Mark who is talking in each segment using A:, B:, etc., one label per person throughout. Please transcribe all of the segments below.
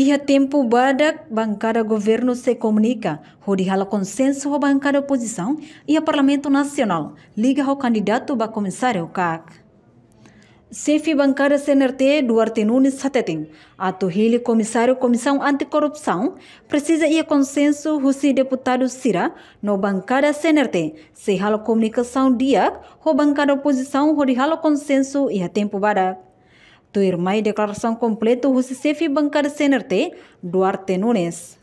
A: Ia tempo badak bancada governo se comunica, hala consenso a bancada oposição e a Parlamento Nacional liga ao candidato a comissário CAC. Chefe bancada CNRT Duarte Nunes Satetin, ato hili comissário Comissão Anticorrupção, precisa ir consenso o deputado Cira no bancada CNRT, se hala comunicação dia, o bancada oposição hala consenso e a tempo badak. Irmai declaração completa o chefe bancada CNRT Duarte Nunes.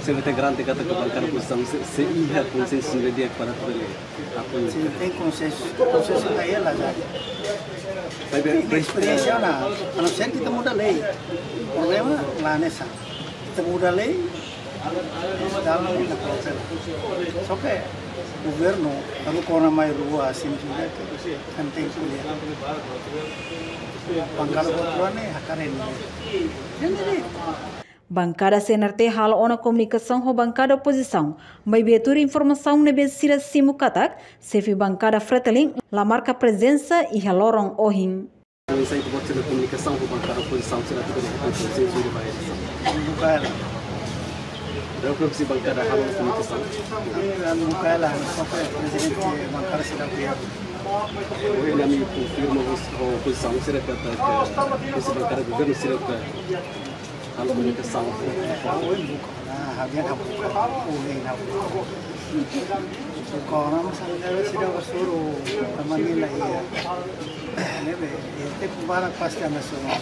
B: Se integrante kata ke bancada oposição se ia consenso dia para tudo.
C: Se tem consenso aí lá já. Tem experiência lá, a não ser que kita muda lei. O problema lá nessa, kita muda lei, dalam na proses. Só que o governo, kalau corona mai rua assim juga, kan tem kuliah. Bancada oposição é a carena.
A: Bancada CNRT hala ona comunicação com bancada oposição, mas betura informação nebe sira simu katak, chefe bancada Fretelin, la marca presença e halorong ohim.
B: Saya buat sira comunicação com bancada oposição sira tudo consenso de vai.
C: Bukan.
B: Dah proxy bancada hala comunicação.
C: Bukan lah, sampai presiden bancada sira punya.
B: Hoje kami confirma a oposição será que esse bancada governo será que a comunicação
C: havia na corona masalah sudah suruh Manila ya nebe tem para pasti anda suruh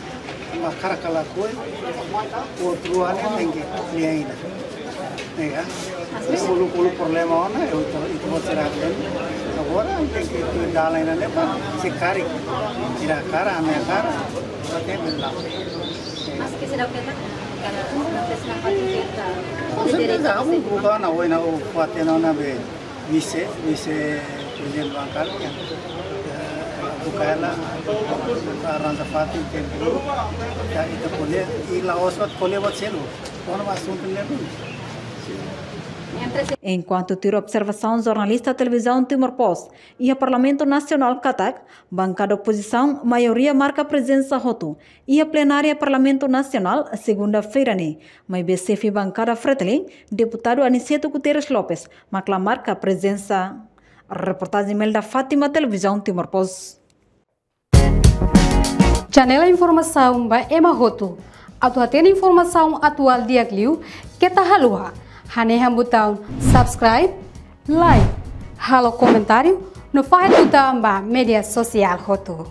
C: makara kala koi outro ano tem que ainda ya puluh problema ona itu mau cerah agora tem que dar lá ainda para se cari tirar cara a minha cara até lá.
D: Mas que será o que
C: kamu bukan awal na upaten na be vice president bancada bukan lah Ranza Fati tempo ya itu boleh ilah oswat boleh buat selo orang masuk pun
A: Enquanto tira observação jornalista televisão Timor-Post e a Parlamento Nacional Katak, bancada oposição, maioria marca presença roto e a plenária Parlamento Nacional segunda-feira né, mas BCF bancada Fretelin, deputado Aniceto Guterres Lopes, macla marca presença. Reportagem Melda Fátima, televisão Timor-Post.
E: Janela informação ba Emma Roto, atual informação atual dia Gliu, que tá halua. Hanehan butang subscribe, like, halo comentário no faz butang ba media sosial hotu.